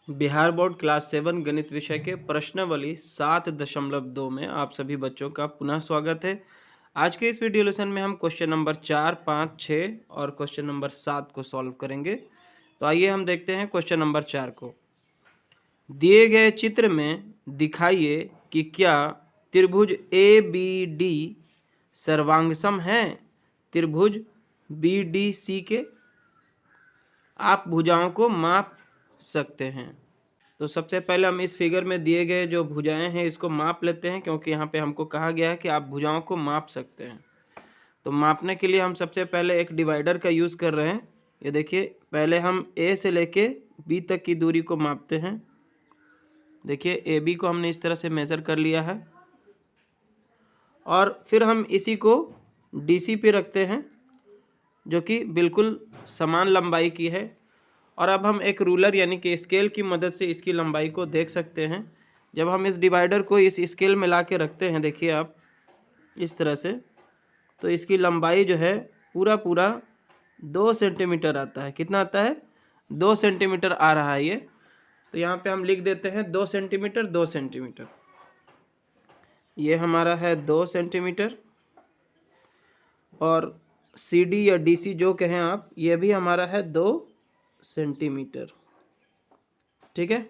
Bihar board class 7 गणित विषय के प्रश्नावली 7.2 में आप सभी बच्चों का पुनः स्वागत है। आज के इस वीडियो लेसन में हम क्वेश्चन नंबर 4, 5, 6 और क्वेश्चन नंबर 7 को सॉल्व करेंगे। तो आइए हम देखते हैं क्वेश्चन नंबर 4 को। दिए गए चित्र में दिखाइए कि क्या त्रिभुज ABD सर्वांगसम है त्रिभुज BDC के। आप भुजाओं को माप सकते हैं। तो सबसे पहले हम इस फिगर में दिए गए जो भुजाएं हैं इसको माप लेते हैं, क्योंकि यहाँ पे हमको कहा गया है कि आप भुजाओं को माप सकते हैं। तो मापने के लिए हम सबसे पहले एक डिवाइडर का यूज़ कर रहे हैं। ये देखिए, पहले हम A से लेके B तक की दूरी को मापते हैं। देखिए AB को हमने इस तरह से मेज़र कर लिया है और फिर हम इसी को DC पे रखते हैं जो कि बिल्कुल समान लंबाई की है। और अब हम एक रूलर यानी कि स्केल की मदद से इसकी लंबाई को देख सकते हैं। जब हम इस डिवाइडर को इस स्केल में ला के रखते हैं, देखिए आप इस तरह से, तो इसकी लंबाई जो है पूरा 2 सेंटीमीटर आता है। कितना आता है? 2 सेंटीमीटर आ रहा है ये। तो यहाँ पे हम लिख देते हैं 2 सेंटीमीटर 2 सेंटीमीटर। ये हमारा है 2 सेंटीमीटर और CD या DC जो कहें आप, ये भी हमारा है 2 सेंटीमीटर। ठीक है,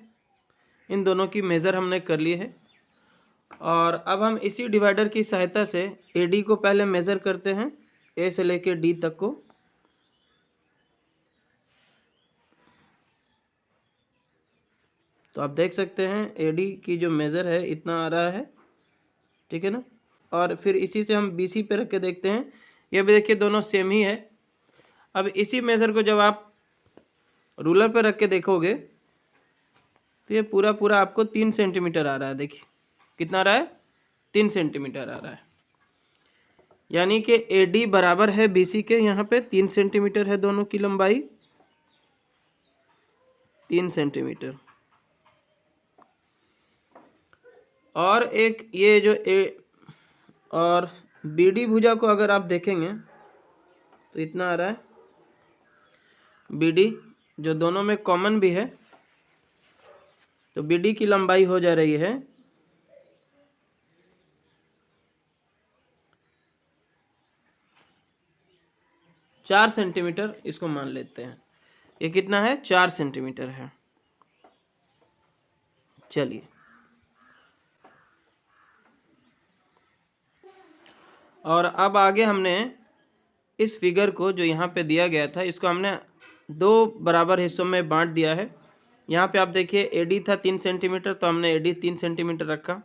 इन दोनों की मेज़र हमने कर ली है। और अब हम इसी डिवाइडर की सहायता से AD को पहले मेज़र करते हैं, A से लेके D तक को। तो आप देख सकते हैं AD की जो मेज़र है इतना आ रहा है, ठीक है ना। और फिर इसी से हम BC पे रख के देखते हैं, ये भी देखिए दोनों सेम ही है। अब इसी मेज़र को जब आप रूलर पे रख के देखोगे तो ये पूरा आपको 3 सेंटीमीटर आ रहा है। देखिए कितना आ रहा है? 3 सेंटीमीटर आ रहा है। यानी कि AD बराबर है BC के, यहाँ पे 3 सेंटीमीटर है दोनों की लंबाई, 3 सेंटीमीटर। और एक ये जो और BD भुजा को अगर आप देखेंगे तो इतना आ रहा है BD, जो दोनों में कॉमन भी है। तो BD की लंबाई हो जा रही है 4 सेंटीमीटर, इसको मान लेते हैं। ये कितना है? 4 सेंटीमीटर है। चलिए, और अब आगे हमने इस फिगर को जो यहाँ पे दिया गया था इसको हमने 2 बराबर हिस्सों में बांट दिया है। यहाँ पे आप देखिए AD था 3 सेंटीमीटर, तो हमने AD 3 सेंटीमीटर रखा।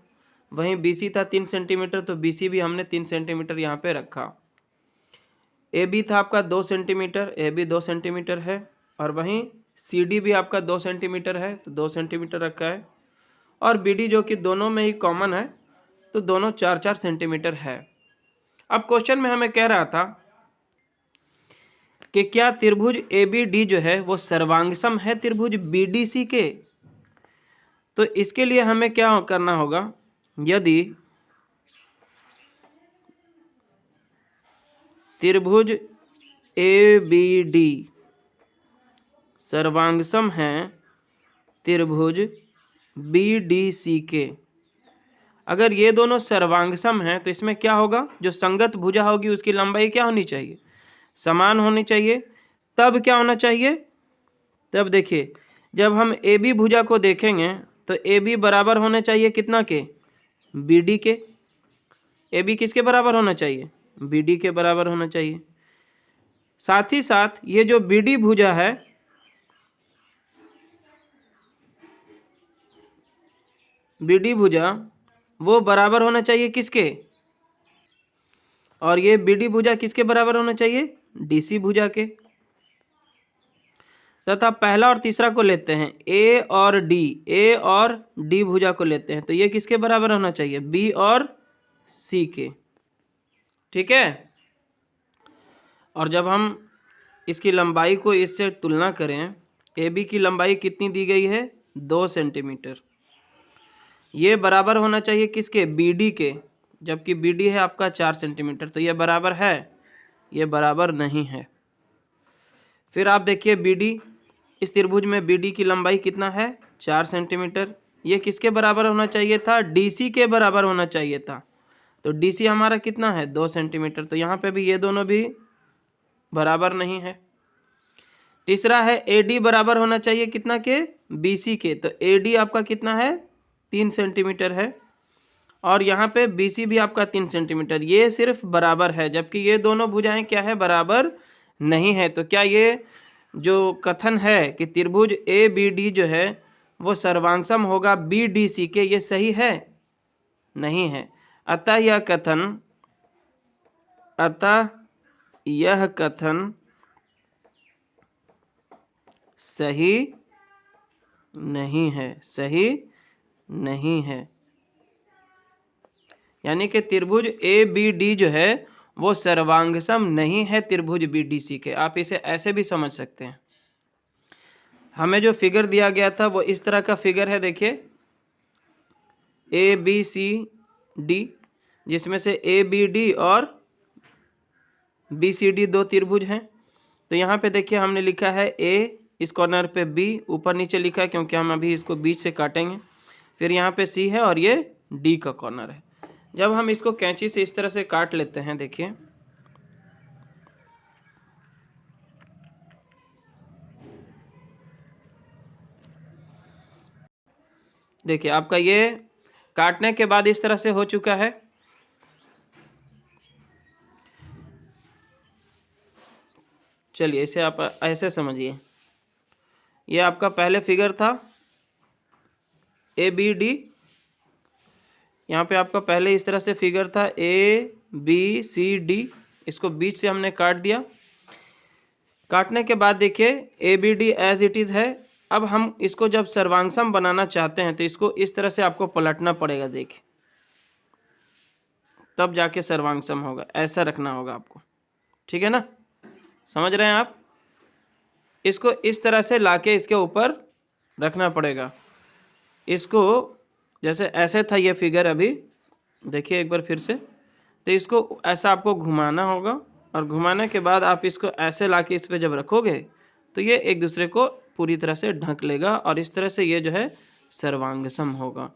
वहीं BC था 3 सेंटीमीटर, तो BC भी हमने 3 सेंटीमीटर यहाँ पे रखा। AB था आपका 2 सेंटीमीटर, AB 2 सेंटीमीटर है। और वहीं CD भी आपका 2 सेंटीमीटर है, तो 2 सेंटीमीटर रखा है। और BD जो कि दोनों में ही कॉमन है, तो दोनों 4-4 सेंटीमीटर है। अब क्वेश्चन में हमें कह रहा था कि क्या त्रिभुज ABD जो है वो सर्वांगसम है त्रिभुज BDC के। तो इसके लिए हमें क्या करना होगा? यदि त्रिभुज ABD सर्वांगसम है त्रिभुज BDC के, अगर ये दोनों सर्वांगसम हैं तो इसमें क्या होगा? जो संगत भुजा होगी उसकी लंबाई क्या होनी चाहिए? समान होनी चाहिए। तब क्या होना चाहिए? तब देखिए, जब हम AB भुजा को देखेंगे तो AB बराबर होना चाहिए कितना के? BD के। AB किसके बराबर होना चाहिए? BD के बराबर होना चाहिए। साथ ही साथ ये जो BD भुजा है, BD भुजा वो बराबर होना चाहिए किसके? और ये BD भुजा किसके बराबर होना चाहिए? DC भुजा के। तथा पहला और तीसरा को लेते हैं A और D, A और D भुजा को लेते हैं, तो ये किसके बराबर होना चाहिए? B और C के। ठीक है। और जब हम इसकी लंबाई को इससे तुलना करें, AB की लंबाई कितनी दी गई है? 2 सेंटीमीटर। ये बराबर होना चाहिए किसके? BD के, जबकि BD है आपका 4 सेंटीमीटर। तो ये बराबर है? ये बराबर नहीं है। फिर आप देखिए BD, इस त्रिभुज में BD की लंबाई कितना है 4 सेंटीमीटर। ये किसके बराबर होना चाहिए था, DC के बराबर होना चाहिए था। तो DC हमारा कितना है 2 सेंटीमीटर। तो यहाँ पे भी ये दोनों भी बराबर नहीं है। तीसरा है AD बराबर होना चाहिए कितना के BC के। तो AD आपका कितना है 3 सेंटीमीटर है और यहाँ पे BC भी आपका 3 सेंटीमीटर। ये सिर्फ बराबर है, जबकि ये दोनों भुजाएं क्या है बराबर नहीं है। तो क्या ये जो कथन है कि त्रिभुज ABD जो है वो सर्वांगसम होगा BDC के, ये सही है नहीं है। अतः यह कथन सही नहीं है, सही नहीं है। यानी कि त्रिभुज ABD जो है वो सर्वांगसम नहीं है त्रिभुज BDC के। आप इसे ऐसे भी समझ सकते हैं। हमें जो फिगर दिया गया था वो इस तरह का फिगर है, देखिए ABCD, जिसमें से ABD और BCD दो त्रिभुज हैं। तो यहाँ पे देखिए हमने लिखा है A, इस कॉर्नर पे B, ऊपर नीचे लिखा है क्योंकि हम अभी इसको बीच से काटेंगे। फिर यहाँ पे C है और ये D का कॉर्नर है। जब हम इसको कैंची से इस तरह से काट लेते हैं, देखिए देखिए आपका ये काटने के बाद इस तरह से हो चुका है। चलिए इसे आप ऐसे समझिए, ये आपका पहले फिगर था ABD। यहाँ पे आपका पहले इस तरह से फिगर था ABCD, इसको बीच से हमने काट दिया। काटने के बाद देखिए ABD एज इट इज़ है। अब हम इसको जब सर्वांगसम बनाना चाहते हैं तो इसको इस तरह से आपको पलटना पड़ेगा, देखिए तब जाके सर्वांगसम होगा। ऐसा रखना होगा आपको, ठीक है ना, समझ रहे हैं आप। इसको इस तरह से लाके इसके ऊपर रखना पड़ेगा। इसको जैसे ऐसे था ये फिगर, अभी देखिए एक बार फिर से। तो इसको ऐसा आपको घुमाना होगा और घुमाने के बाद आप इसको ऐसे लाके इस पे जब रखोगे तो ये एक दूसरे को पूरी तरह से ढक लेगा और इस तरह से ये जो है सर्वांगसम होगा।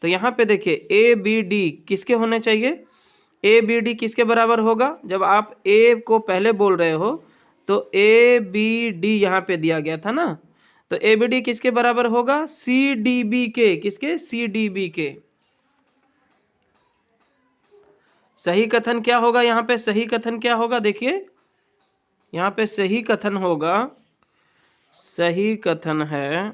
तो यहाँ पे देखिए ABD किसके होने चाहिए, ABD किसके बराबर होगा। जब आप A को पहले बोल रहे हो तो ABD यहाँ पे दिया गया था ना, तो ABD किसके बराबर होगा CDB के। किसके, CDB के। सही कथन क्या होगा यहाँ पे, सही कथन क्या होगा, देखिए यहाँ पे सही कथन होगा, सही कथन है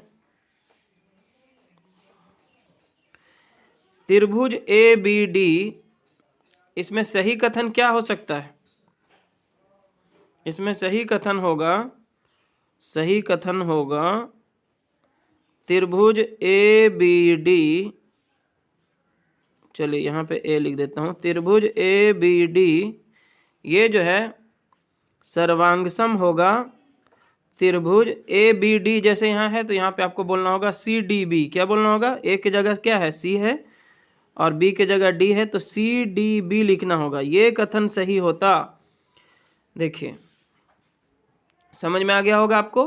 त्रिभुज ABD। इसमें सही कथन क्या हो सकता है, इसमें सही कथन होगा, सही कथन होगा त्रिभुज ABD। चलिए यहाँ पे A लिख देता हूँ। त्रिभुज ABD ये जो है सर्वांगसम होगा त्रिभुज ABD। जैसे यहाँ है तो यहाँ पे आपको बोलना होगा CDB। क्या बोलना होगा, A की जगह क्या है C है और B की जगह D है, तो CDB लिखना होगा। ये कथन सही होता। देखिए समझ में आ गया होगा आपको।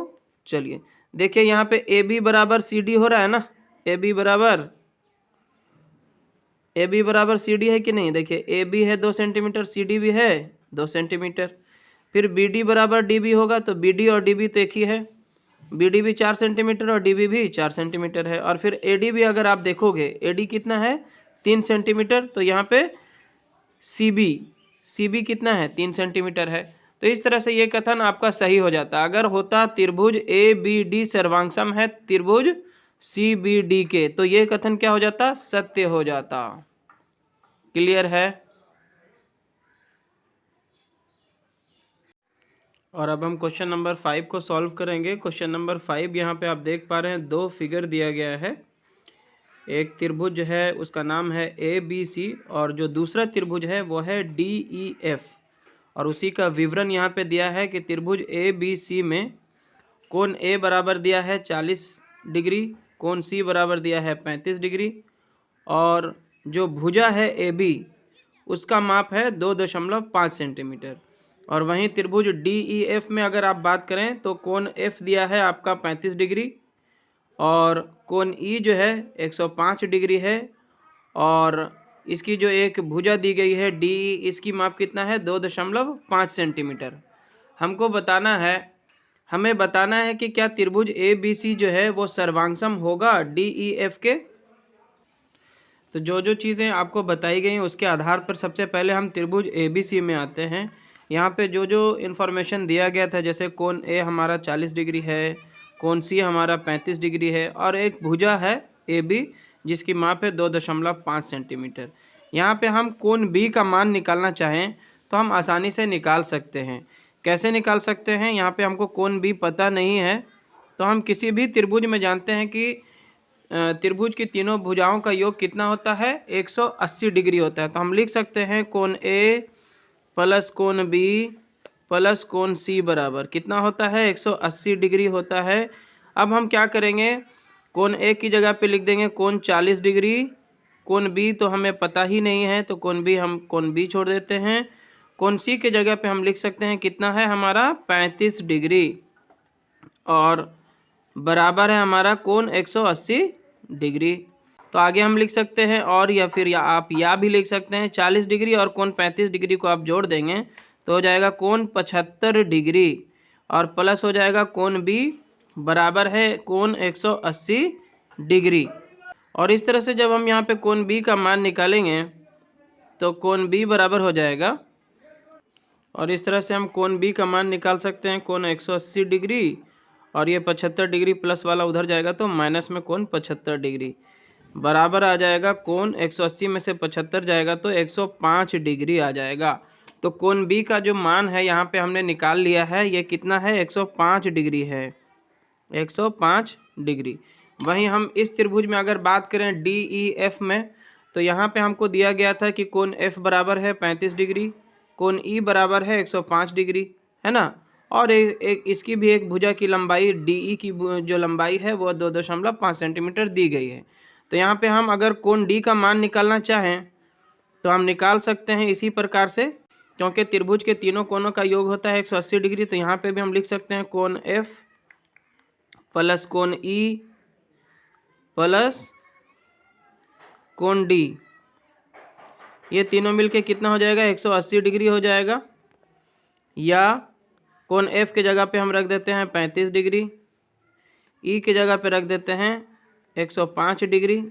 चलिए देखिए यहाँ पे AB बराबर CD हो रहा है ना, AB बराबर CD है कि नहीं। देखिए AB है 2 सेंटीमीटर, CD भी है 2 सेंटीमीटर। फिर BD बराबर DB होगा, तो BD और DB तो एक ही है। BD भी 4 सेंटीमीटर और DB भी 4 सेंटीमीटर है। और फिर AD भी अगर आप देखोगे, AD कितना है 3 सेंटीमीटर। तो यहाँ पे CB कितना है 3 सेंटीमीटर है। तो इस तरह से ये कथन आपका सही हो जाता। अगर होता त्रिभुज ABD सर्वांगसम है त्रिभुज CBD के, तो ये कथन क्या हो जाता, सत्य हो जाता। क्लियर है। और अब हम क्वेश्चन नंबर 5 को सॉल्व करेंगे। क्वेश्चन नंबर 5 यहाँ पे आप देख पा रहे हैं, दो फिगर दिया गया है। एक त्रिभुज है उसका नाम है ABC और जो दूसरा त्रिभुज है वो है DEF। और उसी का विवरण यहाँ पे दिया है कि त्रिभुज ABC में कोण A बराबर दिया है 40 डिग्री, कोण C बराबर दिया है 35 डिग्री और जो भुजा है AB उसका माप है 2.5 सेंटीमीटर। और वहीं त्रिभुज DEF में अगर आप बात करें तो कोण F दिया है आपका 35 डिग्री और कोण E जो है 105 डिग्री है और इसकी जो एक भुजा दी गई है DE, इसकी माप कितना है 2.5 सेंटीमीटर। हमें बताना है कि क्या त्रिभुज ABC जो है वो सर्वांगसम होगा DEF के। तो जो चीज़ें आपको बताई गई उसके आधार पर सबसे पहले हम त्रिभुज ABC में आते हैं। यहाँ पे जो इन्फॉर्मेशन दिया गया था, जैसे कोण A हमारा 40 डिग्री है, कोण C हमारा 35 डिग्री है और एक भुजा है AB जिसकी माप है 2.5 सेंटीमीटर। यहाँ पे हम कोण B का मान निकालना चाहें तो हम आसानी से निकाल सकते हैं। कैसे निकाल सकते हैं? यहाँ पे हमको कोण B पता नहीं है तो हम किसी भी त्रिभुज में जानते हैं कि त्रिभुज की तीनों भुजाओं का योग कितना होता है 180 डिग्री होता है। तो हम लिख सकते हैं कोण A प्लस कोण B प्लस कोण C बराबर कितना होता है 180 डिग्री होता है। अब हम क्या करेंगे, कोण A की जगह पे लिख देंगे कोण 40 डिग्री, कोण B तो हमें पता ही नहीं है तो कोण B छोड़ देते हैं। कोण C की जगह पे हम लिख सकते हैं कितना है हमारा 35 डिग्री और बराबर है हमारा कोण 180 डिग्री। तो आगे हम लिख सकते हैं और या फिर आप भी लिख सकते हैं 40 डिग्री और कोण 35 डिग्री को आप जोड़ देंगे तो हो जाएगा कोण 75 डिग्री और प्लस हो जाएगा कोण B बराबर है कोण 180 डिग्री। और इस तरह से जब हम यहाँ पे कोण B का मान निकालेंगे तो कोण B बराबर हो जाएगा, और इस तरह से हम कोण B का मान निकाल सकते हैं कोण 180 डिग्री और ये 75 डिग्री प्लस वाला उधर जाएगा तो माइनस में कोण 75 डिग्री बराबर आ जाएगा कोण 180 में से 75 जाएगा तो 105 डिग्री आ जाएगा। तो कोण B का जो मान है यहाँ पे हमने निकाल लिया है, ये कितना है 105 डिग्री है, 105 डिग्री। वहीं हम इस त्रिभुज में अगर बात करें DEF में तो यहाँ पे हमको दिया गया था कि कोण F बराबर है 35 डिग्री, कोण E बराबर है 105 डिग्री, है ना, और इसकी भी एक भुजा की लंबाई DE की जो लंबाई है वो 2.5 सेंटीमीटर दी गई है। तो यहाँ पे हम अगर कोण D का मान निकालना चाहें तो हम निकाल सकते हैं इसी प्रकार से, क्योंकि त्रिभुज के तीनों कोणों का योग होता है 180 डिग्री। तो यहाँ पे भी हम लिख सकते हैं कोण F प्लस कोण E प्लस कोण D, ये तीनों मिलके कितना हो जाएगा 180 डिग्री हो जाएगा। या कोण F के जगह पे हम रख देते हैं 35 डिग्री, E के जगह पे रख देते हैं 105 डिग्री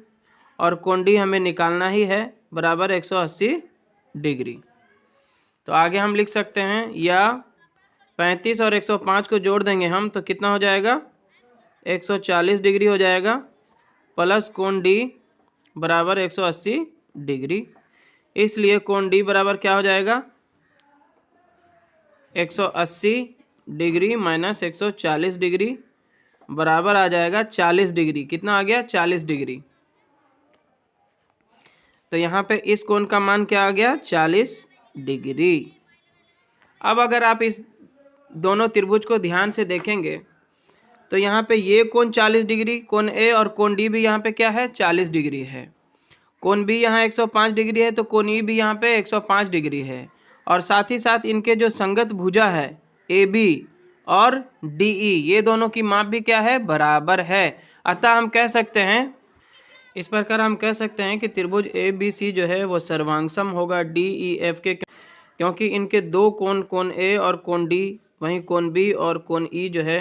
और कोण D हमें निकालना ही है बराबर 180 डिग्री। तो आगे हम लिख सकते हैं या 35 और 105 को जोड़ देंगे हम तो कितना हो जाएगा 140 डिग्री हो जाएगा प्लस कोण D बराबर 180 डिग्री। इसलिए कोण D बराबर क्या हो जाएगा 180 डिग्री माइनस 140 डिग्री बराबर आ जाएगा 40 डिग्री। कितना आ गया 40 डिग्री। तो यहाँ पे इस कोण का मान क्या आ गया 40 डिग्री। अब अगर आप इस दोनों त्रिभुज को ध्यान से देखेंगे तो यहाँ पे ये कोण 40 डिग्री, कोण A और कोण D भी यहाँ पे क्या है 40 डिग्री है, कोण B यहाँ 105 डिग्री है तो कोण E भी यहाँ पे 105 डिग्री है, और साथ ही साथ इनके जो संगत भुजा है AB और DE ये दोनों की माप भी क्या है बराबर है। अतः हम कह सकते हैं, इस प्रकार हम कह सकते हैं कि त्रिभुज ABC जो है वो सर्वांगसम होगा DEF के, क्योंकि इनके दो कोण कोण A और कोण D, वहीं कोण B और कोण E जो है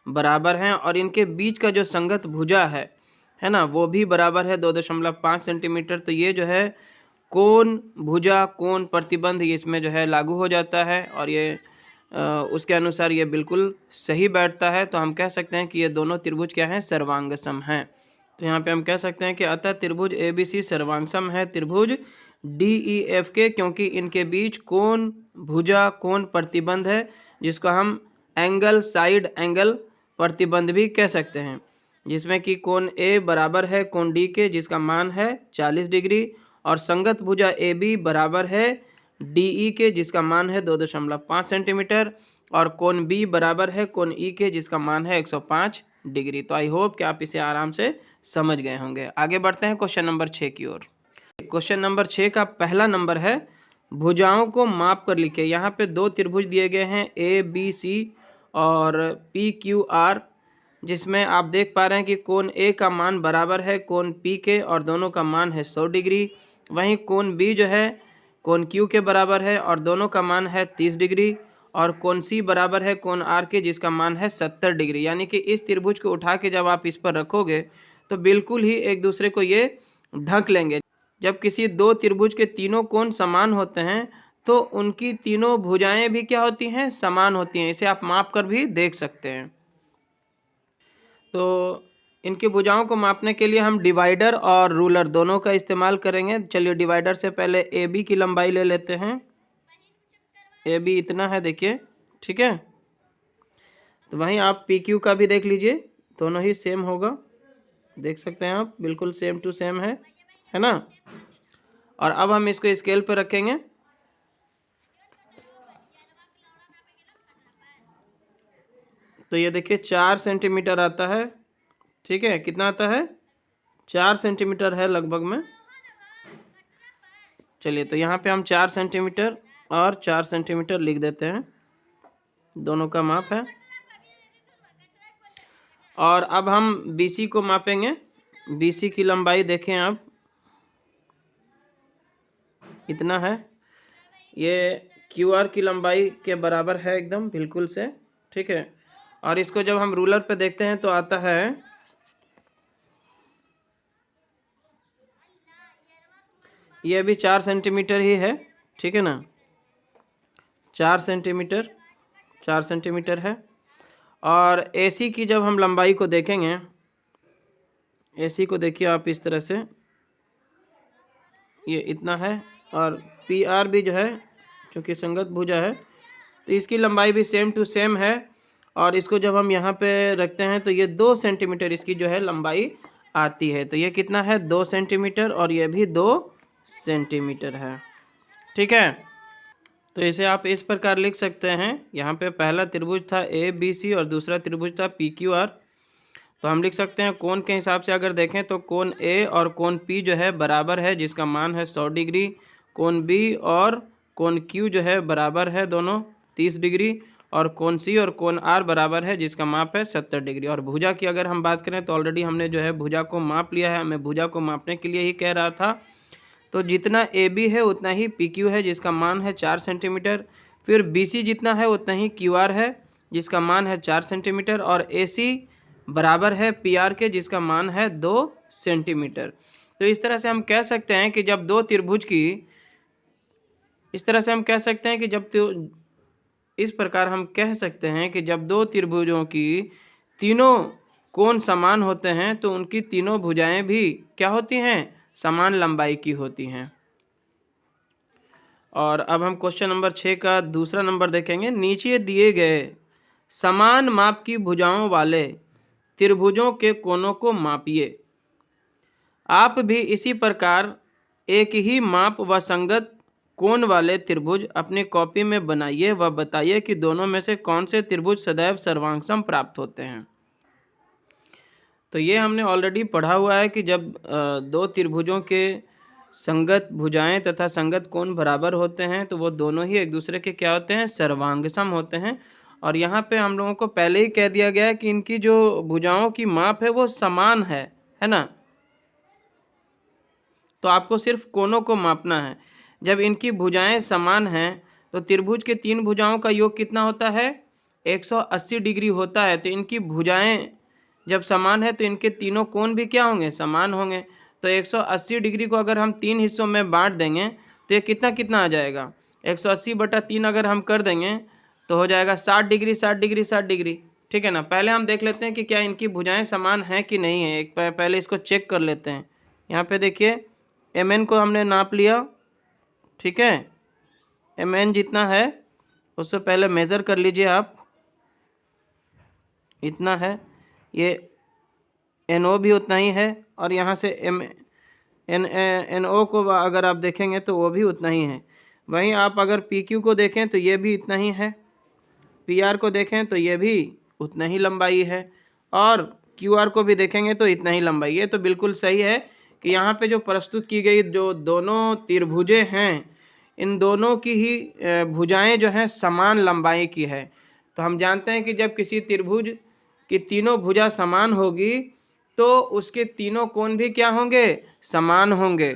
बराबर हैं और इनके बीच का जो संगत भुजा है ना, वो भी बराबर है 2.5 सेंटीमीटर। तो ये जो है कोण भुजा कोण प्रतिबंध इसमें जो है लागू हो जाता है और ये उसके अनुसार ये बिल्कुल सही बैठता है। तो हम कह सकते हैं कि ये दोनों त्रिभुज क्या हैं सर्वांगसम हैं। तो यहाँ पे हम कह सकते हैं कि अतः त्रिभुज ABC सर्वांगसम है त्रिभुज DEF के, क्योंकि इनके बीच कोण भुजा कोण प्रतिबंध है जिसको हम एंगल साइड एंगल प्रतिबंध भी कह सकते हैं, जिसमें कि कोण A बराबर है कोण D के जिसका मान है 40 डिग्री और संगत भुजा AB बराबर है DE के जिसका मान है 2.5 सेंटीमीटर और कोण B बराबर है कोण E के जिसका मान है 105 डिग्री। तो आई होप कि आप इसे आराम से समझ गए होंगे। आगे बढ़ते हैं क्वेश्चन नंबर 6 की ओर। क्वेश्चन नंबर 6 का पहला नंबर है भुजाओं को माप कर लिखे। यहाँ पे दो त्रिभुज दिए गए हैं ABC और PQR, जिसमें आप देख पा रहे हैं कि कोण A का मान बराबर है कोण P के और दोनों का मान है 100 डिग्री। वहीं कोण B जो है कोण Q के बराबर है और दोनों का मान है 30 डिग्री। और कोण C बराबर है कोण R के, जिसका मान है 70 डिग्री। यानी कि इस त्रिभुज को उठा के जब आप इस पर रखोगे तो बिल्कुल ही एक दूसरे को ये ढक लेंगे। जब किसी दो त्रिभुज के तीनों कोण समान होते हैं तो उनकी तीनों भुजाएं भी क्या होती हैं, समान होती हैं। इसे आप माप कर भी देख सकते हैं। तो इनकी भुजाओं को मापने के लिए हम डिवाइडर और रूलर दोनों का इस्तेमाल करेंगे। चलिए डिवाइडर से पहले AB की लंबाई ले लेते हैं। AB इतना है, देखिए, ठीक है। तो वहीं आप PQ का भी देख लीजिए, दोनों ही सेम होगा, देख सकते हैं आप, बिल्कुल सेम टू सेम है ना। और अब हम इसको स्केल पर रखेंगे। तो ये देखिए 4 सेंटीमीटर आता है, ठीक है। कितना आता है, 4 सेंटीमीटर है लगभग में। चलिए तो यहाँ पे हम 4 सेंटीमीटर और 4 सेंटीमीटर लिख देते हैं, दोनों का माप है। और अब हम BC को मापेंगे। BC की लंबाई देखें आप, इतना है। ये QR की लंबाई के बराबर है एकदम बिल्कुल से, ठीक है। और इसको जब हम रूलर पे देखते हैं तो आता है, ये भी 4 सेंटीमीटर ही है, ठीक है ना। 4 सेंटीमीटर है। और AC की जब हम लंबाई को देखेंगे, AC को देखिए आप इस तरह से, ये इतना है। और PR भी जो है, चूँकि संगत भुजा है तो इसकी लंबाई भी सेम टू सेम है। और इसको जब हम यहाँ पे रखते हैं तो ये 2 सेंटीमीटर इसकी जो है लंबाई आती है। तो ये कितना है, 2 सेंटीमीटर, और ये भी 2 सेंटीमीटर है, ठीक है। तो इसे आप इस प्रकार लिख सकते हैं। यहाँ पे पहला त्रिभुज था ABC और दूसरा त्रिभुज था PQR। तो हम लिख सकते हैं कोण के हिसाब से अगर देखें तो कोण A और कोण P जो है बराबर है, जिसका मान है 100 डिग्री। कोण B और कोण Q जो है बराबर है, दोनों 30 डिग्री। और कोण C और कोण R बराबर है, जिसका माप है 70 डिग्री। और भुजा की अगर हम बात करें तो ऑलरेडी हमने जो है भुजा को माप लिया है, मैं भुजा को मापने के लिए ही कह रहा था। तो जितना AB है उतना ही PQ है, जिसका मान है 4 सेंटीमीटर। फिर BC जितना है उतना ही QR है, जिसका मान है 4 सेंटीमीटर। और AC बराबर है PR के, जिसका मान है 2 सेंटीमीटर। तो इस तरह से हम कह सकते हैं कि जब दो त्रिभुज की, इस तरह से हम कह सकते हैं कि इस प्रकार हम कह सकते हैं कि जब दो त्रिभुजों की तीनों कोण समान होते हैं तो उनकी तीनों भुजाएं भी क्या होती हैं, समान लंबाई की होती हैं। और अब हम क्वेश्चन नंबर 6 का दूसरा नंबर देखेंगे। नीचे दिए गए समान माप की भुजाओं वाले त्रिभुजों के कोणों को मापिए। आप भी इसी प्रकार एक ही माप व संगत कोण वाले त्रिभुज अपनी कॉपी में बनाइए व बताइए कि दोनों में से कौन से त्रिभुज सदैव सर्वांगसम प्राप्त होते हैं। तो ये हमने ऑलरेडी पढ़ा हुआ है कि जब दो त्रिभुजों के संगत भुजाएं तथा संगत कोण बराबर होते हैं तो वो दोनों ही एक दूसरे के क्या होते हैं, सर्वांगसम होते हैं। और यहाँ पे हम लोगों को पहले ही कह दिया गया है कि इनकी जो भुजाओं की माप है वो समान है ना। तो आपको सिर्फ कोणों को मापना है। जब इनकी भुजाएं समान हैं तो त्रिभुज के तीन भुजाओं का योग कितना होता है, 180 डिग्री होता है। तो इनकी भुजाएं जब समान है तो इनके तीनों कोण भी क्या होंगे, समान होंगे। तो 180 डिग्री को अगर हम 3 हिस्सों में बांट देंगे तो ये कितना कितना आ जाएगा, 180/3 अगर हम कर देंगे तो हो जाएगा 60 डिग्री 60 डिग्री 60 डिग्री, ठीक है ना। पहले हम देख लेते हैं कि क्या इनकी भुजाएं समान हैं कि नहीं है। एक पहले इसको चेक कर लेते हैं। यहाँ पे देखिए MN को हमने नाप लिया, ठीक है। MN जितना है उससे पहले मेज़र कर लीजिए आप, इतना है। ये NO भी उतना ही है। और यहाँ से NO को अगर आप देखेंगे तो वो भी उतना ही है। वहीं आप अगर PQ को देखें तो ये भी इतना ही है। PR को देखें तो ये भी उतना ही लंबाई है। और QR को भी देखेंगे तो इतना ही लंबाई है। तो बिल्कुल सही है कि यहाँ पे जो प्रस्तुत की गई जो दोनों त्रिभुजें हैं इन दोनों की ही भुजाएं जो हैं समान लंबाई की है। तो हम जानते हैं कि जब किसी त्रिभुज की तीनों भुजा समान होगी तो उसके तीनों कोण भी क्या होंगे, समान होंगे।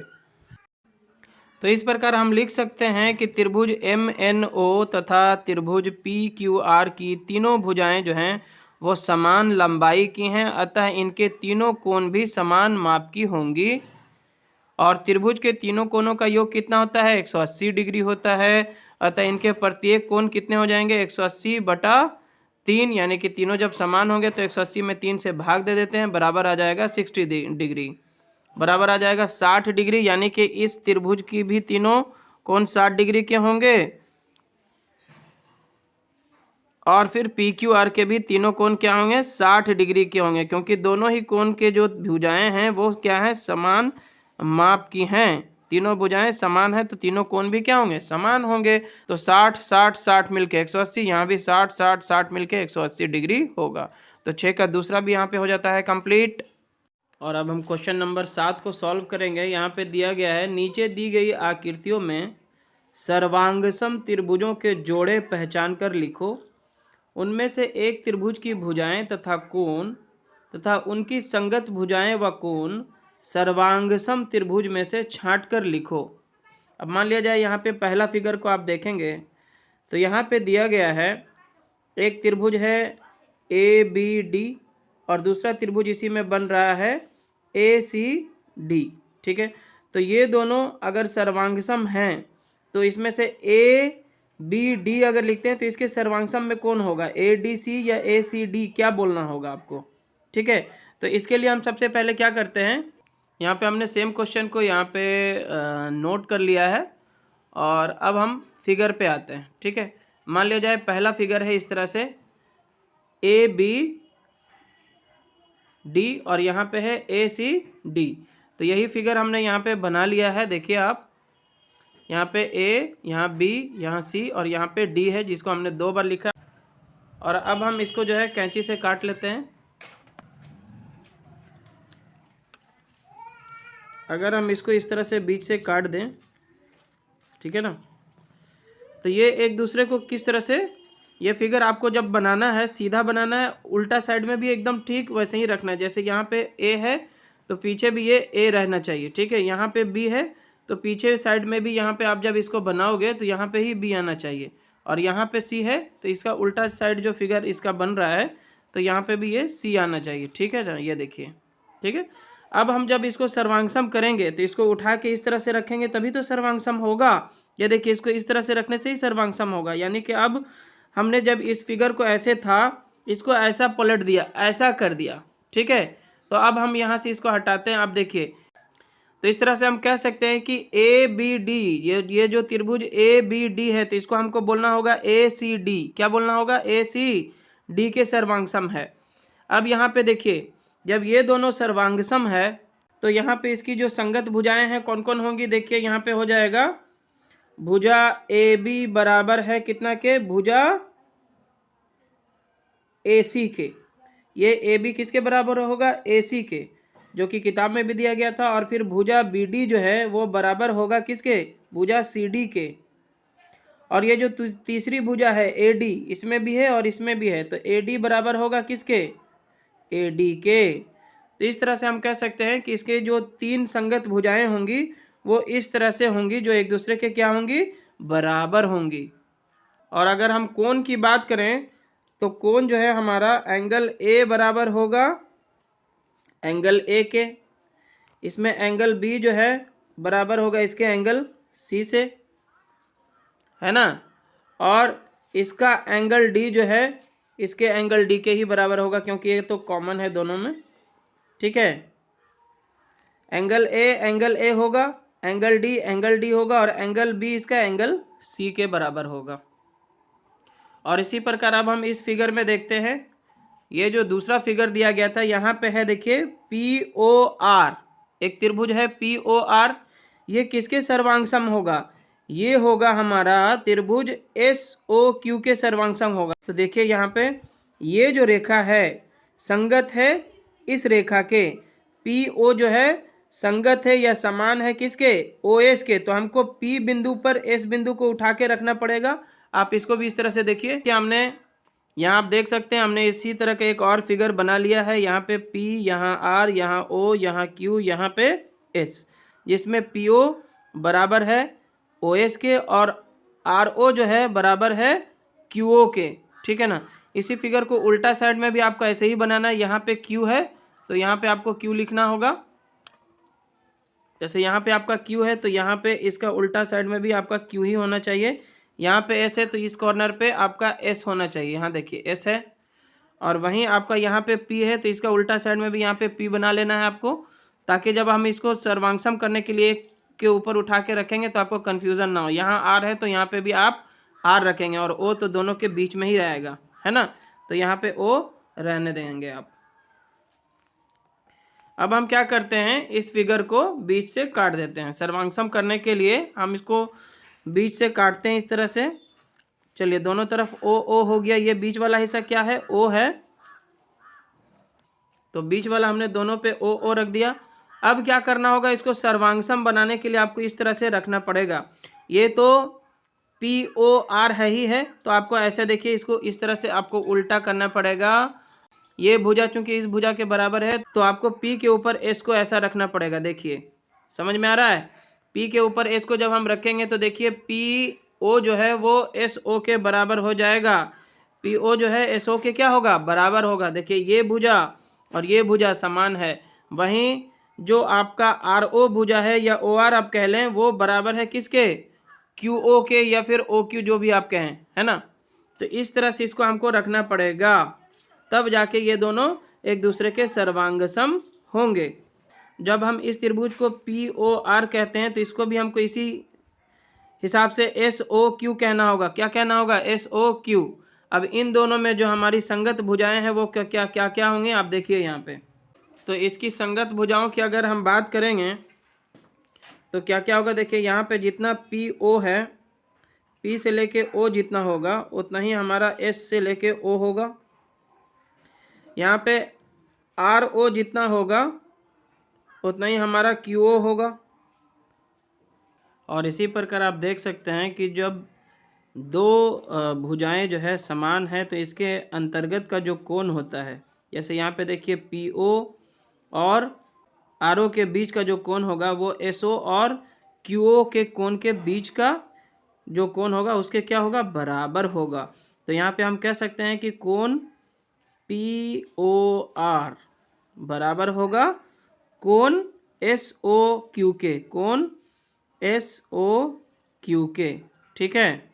तो इस प्रकार हम लिख सकते हैं कि त्रिभुज MNO तथा त्रिभुज PQR की तीनों भुजाएं जो हैं वो समान लंबाई की हैं, अतः इनके तीनों कोण भी समान माप की होंगी। और त्रिभुज के तीनों कोणों का योग कितना होता है, 180 डिग्री होता है, अतः इनके प्रत्येक कोण कितने हो जाएंगे, 180/3, यानी कि तीनों जब समान होंगे तो 180 में 3 से भाग दे देते हैं, बराबर आ जाएगा 60 डिग्री, बराबर आ जाएगा 60 डिग्री। यानी कि इस त्रिभुज की भी तीनों कोण 60 डिग्री के होंगे और फिर PQR के भी तीनों कोण क्या होंगे, 60 डिग्री के होंगे, क्योंकि दोनों ही कोण के जो भुजाएं हैं वो क्या है, समान माप की हैं। तीनों भुजाएं समान है तो तीनों कोण भी क्या होंगे, समान होंगे। तो 60 60 60 मिलके 180, यहाँ भी 60 60 60 मिलके 180 डिग्री होगा। तो 6 का दूसरा भी यहाँ पे हो जाता है कंप्लीट। और अब हम क्वेश्चन नंबर 7 को सॉल्व करेंगे। यहाँ पे दिया गया है, नीचे दी गई आकृतियों में सर्वांगसम त्रिभुजों के जोड़े पहचान कर लिखो। उनमें से एक त्रिभुज की भुजाएं तथा कोण तथा उनकी संगत भुजाएं व कोण सर्वांगसम त्रिभुज में से छांट कर लिखो। अब मान लिया जाए यहाँ पे पहला फिगर को आप देखेंगे तो यहाँ पे दिया गया है, एक त्रिभुज है ABD और दूसरा त्रिभुज इसी में बन रहा है ACD, ठीक है। तो ये दोनों अगर सर्वांगसम हैं तो इसमें से ABD अगर लिखते हैं तो इसके सर्वांगसम में कौन होगा, ADC या ACD, क्या बोलना होगा आपको, ठीक है। तो इसके लिए हम सबसे पहले क्या करते हैं, यहाँ पे हमने सेम क्वेश्चन को यहाँ पे नोट कर लिया है और अब हम फिगर पे आते हैं, ठीक है। मान लिया जाए पहला फिगर है इस तरह से ABD और यहाँ पे है ACD। तो यही फिगर हमने यहाँ पे बना लिया है। देखिए आप, यहाँ पे A, यहाँ B, यहाँ C और यहाँ पे D है, जिसको हमने 2 बार लिखा। और अब हम इसको जो है कैंची से काट लेते हैं। अगर हम इसको इस तरह से बीच से काट दें, ठीक है ना, तो ये एक दूसरे को किस तरह से, ये फिगर आपको जब बनाना है सीधा बनाना है, उल्टा साइड में भी एकदम ठीक वैसे ही रखना है। जैसे यहाँ पे A है तो पीछे भी ये A रहना चाहिए, ठीक है। यहाँ पे B है तो पीछे साइड में भी यहाँ पे आप जब इसको बनाओगे तो यहाँ पे ही B आना चाहिए। और यहाँ पे C है तो इसका उल्टा साइड जो फिगर इसका बन रहा है तो यहाँ पे भी ये C आना चाहिए, ठीक है ना, ये देखिए, ठीक है। अब हम जब इसको सर्वांगसम करेंगे तो इसको उठा के इस तरह से रखेंगे तभी तो सर्वांगसम होगा। ये देखिए, इसको इस तरह से रखने से ही सर्वांगसम होगा। यानी कि अब हमने जब इस फिगर को ऐसे था, इसको ऐसा पलट दिया, ऐसा कर दिया, ठीक है। तो अब हम यहाँ से इसको हटाते हैं। आप देखिए, तो इस तरह से हम कह सकते हैं कि ABD, ये जो त्रिभुज ABD है तो इसको हमको बोलना होगा ACD। क्या बोलना होगा, ACD के सर्वांगसम है। अब यहाँ पे देखिए, जब ये दोनों सर्वांगसम है तो यहाँ पे इसकी जो संगत भुजाएं हैं कौन कौन होंगी, देखिए यहाँ पे हो जाएगा भुजा AB बराबर है कितना के, भुजा AC के। ये AB किसके बराबर होगा, AC के, जो कि किताब में भी दिया गया था। और फिर भुजा BD जो है वो बराबर होगा किसके, भुजा CD के। और ये जो तीसरी भुजा है AD, इसमें भी है और इसमें भी है, तो AD बराबर होगा किसके, AD के। तो इस तरह से हम कह सकते हैं कि इसके जो 3 संगत भुजाएं होंगी वो इस तरह से होंगी, जो एक दूसरे के क्या होंगी, बराबर होंगी। और अगर हम कोण की बात करें तो कोण जो है हमारा एंगल A बराबर होगा एंगल A के। इसमें एंगल B जो है बराबर होगा इसके एंगल C से, है ना। और इसका एंगल D जो है इसके एंगल D के ही बराबर होगा, क्योंकि ये तो कॉमन है दोनों में, ठीक है। एंगल A होगा, एंगल D होगा और एंगल B इसका एंगल C के बराबर होगा। और इसी प्रकार अब हम इस फिगर में देखते हैं, ये जो दूसरा फिगर दिया गया था यहाँ पे है, देखिए POR, एक त्रिभुज है POR। ये किसके सर्वांगसम होगा, ये होगा हमारा त्रिभुज SOQ के सर्वांगसम होगा। तो देखिए यहाँ पे ये जो रेखा है संगत है इस रेखा के, PO जो है संगत है या समान है किसके, OS के, तो हमको P बिंदु पर S बिंदु को उठा के रखना पड़ेगा। आप इसको भी इस तरह से देखिए कि हमने यहाँ आप देख सकते हैं हमने इसी तरह का एक और फिगर बना लिया है। यहाँ पे P, यहाँ R, यहाँ O, यहाँ Q, यहाँ पे S, जिसमें PO बराबर है OS के और RO जो है बराबर है QO के, ठीक है ना। इसी फिगर को उल्टा साइड में भी आपको ऐसे ही बनाना है। यहाँ पे Q है तो यहाँ पे आपको Q लिखना होगा। जैसे यहाँ पे आपका Q है तो यहाँ पे इसका उल्टा साइड में भी आपका Q ही होना चाहिए। यहाँ पे S है तो इस कॉर्नर पे आपका S होना चाहिए। यहाँ देखिए S है और वहीं आपका यहाँ पे P है तो इसका उल्टा साइड में भी यहाँ पे P बना लेना है आपको, ताकि जब हम इसको सर्वांगसम करने के लिए के ऊपर उठा के रखेंगे तो आपको कन्फ्यूज़न ना हो। यहाँ R है तो यहाँ पे भी आप R रखेंगे और O तो दोनों के बीच में ही रहेगा, है ना। तो यहाँ पे O रहने देंगे आप। अब हम क्या करते हैं, इस फिगर को बीच से काट देते हैं। सर्वांगसम करने के लिए हम इसको बीच से काटते हैं इस तरह से। चलिए दोनों तरफ O O हो गया। ये बीच वाला हिस्सा क्या है, O है, तो बीच वाला हमने दोनों पे O O रख दिया। अब क्या करना होगा, इसको सर्वांगसम बनाने के लिए आपको इस तरह से रखना पड़ेगा। ये तो POR है ही है, तो आपको ऐसे देखिए इसको इस तरह से आपको उल्टा करना पड़ेगा। ये भुजा चूंकि इस भुजा के बराबर है तो आपको P के ऊपर S को ऐसा रखना पड़ेगा। देखिए समझ में आ रहा है। P के ऊपर S को जब हम रखेंगे तो देखिए PO जो है वो SO के बराबर हो जाएगा। PO जो है SO के क्या होगा, बराबर होगा। देखिए ये भुजा और ये भुजा समान है। वहीं जो आपका RO भुजा है या OR आप कह लें वो बराबर है किसके, QO के या फिर OQ जो भी आप कहें, है ना। तो इस तरह से इसको हमको रखना पड़ेगा, तब जाके ये दोनों एक दूसरे के सर्वांगसम होंगे। जब हम इस त्रिभुज को POR कहते हैं तो इसको भी हमको इसी हिसाब से SOQ कहना होगा। क्या कहना होगा, SOQ। अब इन दोनों में जो हमारी संगत भुजाएं हैं वो क्या क्या क्या क्या होंगे, आप देखिए यहाँ पे। तो इसकी संगत भुजाओं की अगर हम बात करेंगे तो क्या क्या होगा, देखिए यहाँ पे जितना PO है, P से लेके O जितना होगा उतना ही हमारा S से लेके O होगा। यहाँ पे RO जितना होगा उतना ही हमारा QO होगा। और इसी प्रकार आप देख सकते हैं कि जब दो भुजाएं जो है समान है तो इसके अंतर्गत का जो कोण होता है, जैसे यहाँ पे देखिए PO और RO के बीच का जो कोण होगा वो SO और QO के कोण के बीच का जो कोण होगा उसके क्या होगा, बराबर होगा। तो यहाँ पे हम कह सकते हैं कि कोण POR बराबर होगा कोण SOQ के, कोण SOQ के, ठीक है।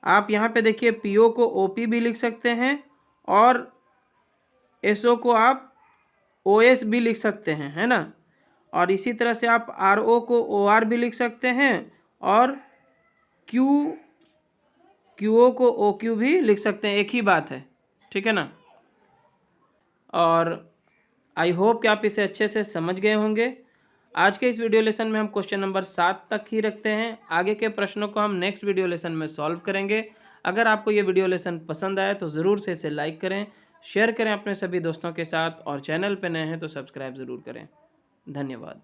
आप यहाँ पे देखिए PO को OP भी लिख सकते हैं और SO को आप OS भी लिख सकते हैं, है ना। और इसी तरह से आप RO को OR भी लिख सकते हैं और QO को OQ भी लिख सकते हैं, एक ही बात है, ठीक है ना। और आई होप कि आप इसे अच्छे से समझ गए होंगे। आज के इस वीडियो लेसन में हम क्वेश्चन नंबर 7 तक ही रखते हैं। आगे के प्रश्नों को हम नेक्स्ट वीडियो लेसन में सॉल्व करेंगे। अगर आपको ये वीडियो लेसन पसंद आए तो ज़रूर से इसे लाइक करें, शेयर करें अपने सभी दोस्तों के साथ और चैनल पर नए हैं तो सब्सक्राइब ज़रूर करें। धन्यवाद।